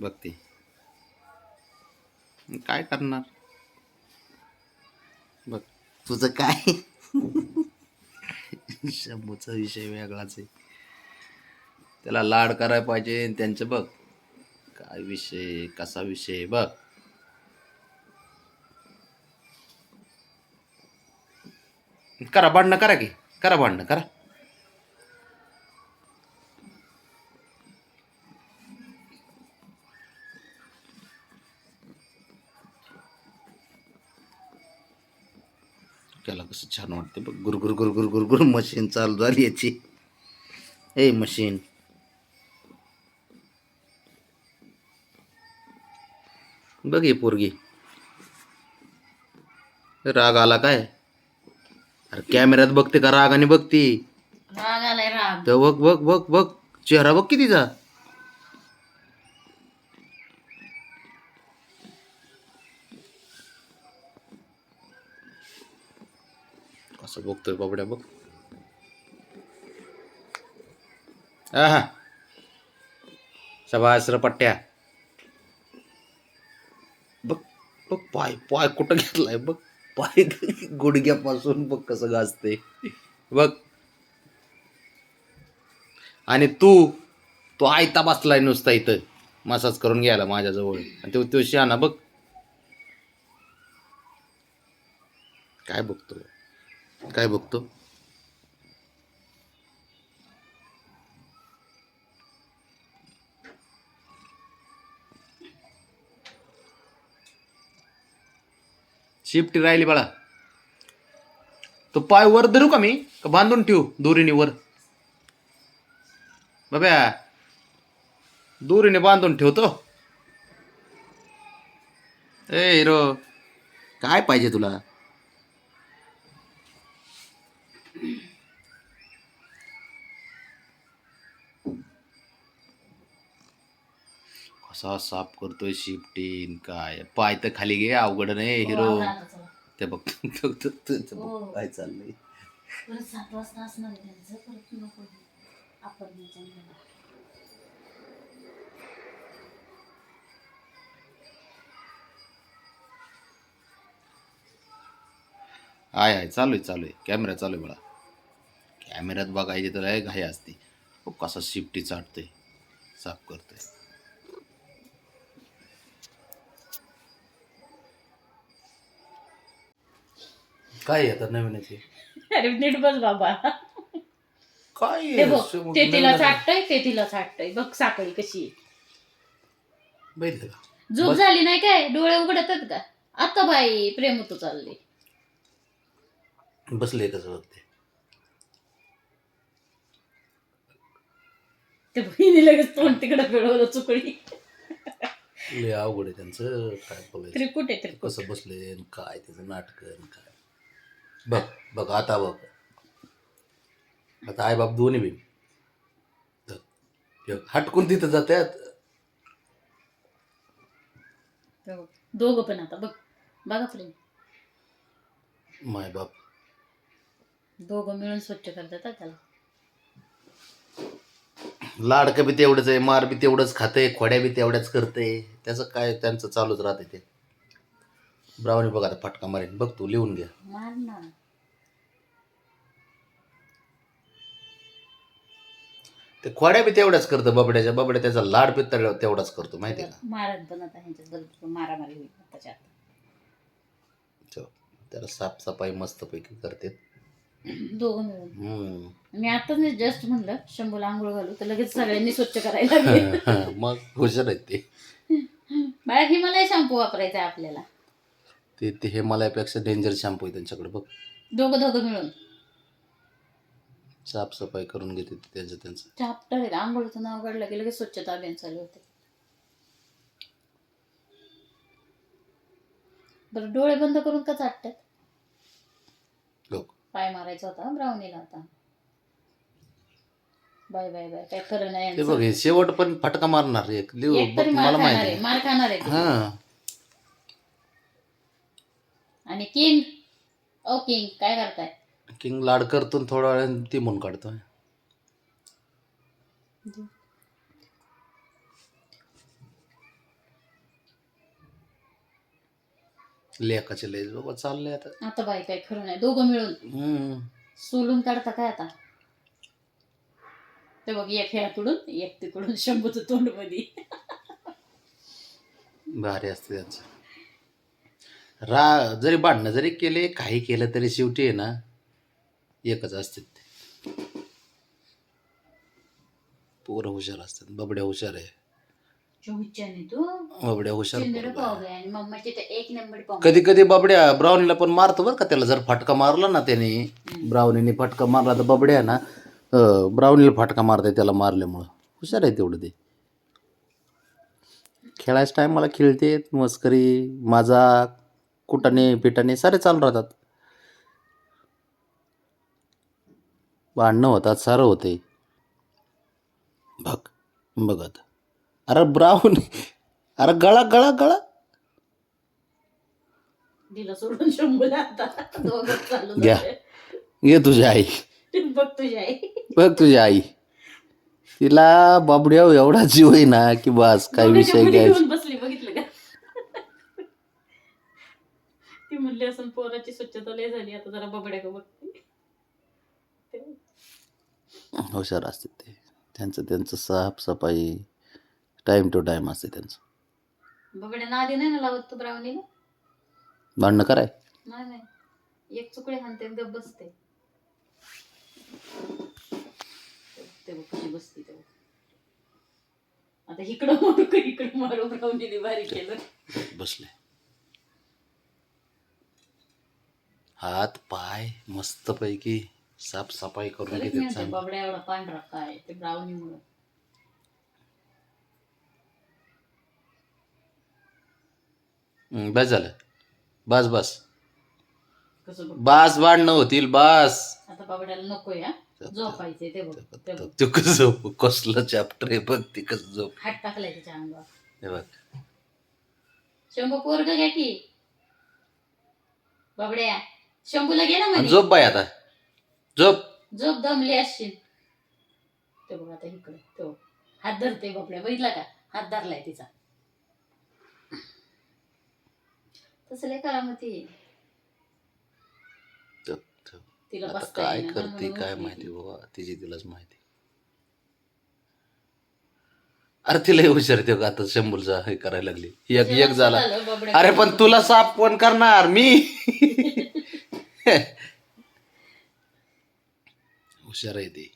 बघते काय करणार. बघ तुझं काय शंभूचा विषय वेगळाच आहे. त्याला लाड करायला पाहिजे त्यांचं. बघ काय विषय, कसा विषय बघ. करा भांडणं करा की, करा भांडणं करा. त्याला कसं छान वाटते बघ. गुरगुर गुरगुर गुरगुर मशीन चालू झाली याची. ए मशीन बघ ही पोरगी. राग आला काय? अरे कॅमेऱ्यात बघते का रागाने बघती? राग आलाय राग. तर बघ बघ बघ बघ चेहरा बघ कितीचा. कसं बघतोय बाबड्या बघ. हा शबास र पट्ट्या. बघ बघ पाय पाय कुठं घेतलाय बघ. पाय गुडघ्यापासून बघ कसं गाजते बघ. आणि तो आयता बसलाय नुसता इथं मसाज करून घ्यायला माझ्याजवळ. आणि तो शहाणा बघ काय बघतो, काय बघतो. शिफ्ट राहिली बाळा. तो पाय वर धरू का मी, का बांधून ठेवू दोरीने वर? बाब्या दोरीने बांधून ठेवतो. ए हिरो काय पाहिजे तुला? कसा साफ करतोय शिफ्टीन. काय पाय तर खाली घे, अवघड नाही हिरो. ते बघ काय चाललंय. 7 वाजता असणार त्यांचं. परत नको आपण आहे चालू आहे कॅमेरा चालू आहे मला. कॅमेऱ्यात बघायची तर घाई असते. कसा शिफ्टी चाटतोय, साफ करतोय. काय आता नवीन आहे ते? अरे नीट बस बाबा. काय ते बघ ते तिला चाटतय, ते तिला चाटतय. बघ साखळी कशी बघितलं का? झोप झाली नाही काय? डोळे उघडतात का आता? बाई प्रेम होतो चालले. बसले कसं बघते. ते बहिणी लगेच तोंड तिकडे फिरवलं चुकळी. लय अवघड आहे त्यांचं. काय बोलायचं. त्रिकुट आहे त्रिकुट. कसं बसले काय त्याचं नाटक काय. बघ बघ आता बघ. आता आई बाप दोन्ही बी हटकून तिथं जात्यात. दोघं पण आता बघ बघा प्रेम. माय बाप दोघं मिळून स्वच्छ करतात त्याला. लाडकं बी तेवढंच आहे, मार बी तेवढंच खाते, खोड्या बी तेवढ्याच करते. त्याचं काय त्यांचं चालूच राहते ते. ब्राऊनी बघ आता फटका मारेन बघ. तू लिहून घ्या. मार ना. ते खोड्या बी तेवढ्याच करतं. बबड्या त्याचा लाड बी तेवढाच करतो माहिती का. मारत पण आता ह्यांच्यात मारामारी होईल त्याच्यात. त्याला साफसफाई मस्तपैकी करते दोघं मिळून. मी आताच जस्ट म्हणलं शंभूला आंघोळ घालू तर लगेच सगळ्यांनी स्वच्छ करायला लागले. मग हुशार आहेत ते. बाळा हिमालय शॅम्पू वापरायचा आहे आपल्याला. ते हिमालयापेक्षा डेंजर शॅम्पू आहे त्यांच्याकडे बघ. दोघं मिळून साफसफाई करून घेते त्यांचं. चॅप्टर आहे. आंघोळीचं नाव काढलं की लगेच स्वच्छता अभियान चालू होते. बरं डोळे बंद करून का चाटतात? पाय मारायचा होता ब्राउनीला आता. बाय बाय बाय काय खरं नाही. ते बघ शेवट पण फटका मारणार एक मला माहिती. मार खाणार आहे. हा आणि किंग ओ किंग काय करताय? किंग लाड करतो थोडा वेळ ती म्हणून काढतोय. लेकाचे लय बाबा चाललंय आता. आता बाई काय खरं नाही, दोघं मिळून सोलून काढता काय आता. ते बघ, एक ह्या तुडून एक तिकडून, शंभूचं तोंड मध्ये. भारी असते त्यांचं. जरी भांडणं जरी केले, काही केलं तरी शेवटी आहे ना एकच असते. पोरं हुशार असतात, बबड्या हुशार आहे. बबड्या हुशार आणि मम्माची तर एक नंबर पाव. कधी कधी बबड्या ब्राउनीला पण मारतो बरं का. त्याला जर फटका मारला ना त्याने, ब्राउनीने फटका मारला तर बबड्या ना ब्राउनीला फटका मारते त्याला मारल्यामुळं. हुशार आहे तेवढं ते. खेळायच्या टायमाला खेळते, मस्करी मजाक कुटाने पिटाने सारे चालू राहतात. भांडणं होतात, सारं होते. बघत अरे ब्राऊन, अरे गळा गळा गळा दिला सोडून शंभूला आता. दोघं चालू घ्या. झाले. घे तुझी आई, बघ तुझी आई. बघ तुझी आई. तिला बाबड्या एवढा जीव आहे ना की बस काय विषय घ्यायचा. बसली, बघितलं का. ती म्हणली असं पोराची स्वच्छता लय झाली, आता जरा बबड्या का बघते. हुशार असते ते. त्यांचं साफसफाई टाइम टू टाइम असते त्यांचं. बबड्या नादी नाही ना लावत तू ब्राउनीला. भांडणं कराय नाही, एक चुकडे हाणते गप बसते. ते बघ कशी बसते ते. आता इकडं मारू का इकडं मारू, ब्राउनीने भारी केलं. बसले, हात पाय मस्त पैकी साफसफाई करून घेते. बाबड्या एवढा पांढरा काय ते ब्राउनी मुळे. बस झालं, बस बस कसं बघ, बस भांडणं होतील बस. आता बाबड्याला नको या झोपायचंय. ते बघ, ते बघ तू कसं कसलं चॅप्टर आहे बघ. ती कसं झोप. हात टाकलाय त्याच्या अंगावर. हे बघ, शंभू पोरग घ्या की. बाबड्या शंभूला घे ना आणि मध्ये. झोप बाई आता, झोप. झोप, दमली असशील. ते बघ आता इकडे तो हात धरते बाबड्या, बघितला का हात धरलाय तिचा. तसं लय करामती. तिला आता बसता काय येईना ना, करते म्हणून काय उठली माहिती ती. बाबा, तिची तिलाच माहिती. अरे तिला हुशार आहे ते. आता शंभूलचा हे करायला लागली, एक एक झाला. झालं, बाबड्या अरे पण तुला साफ कोण करणार, मी. हुशार आहे ती.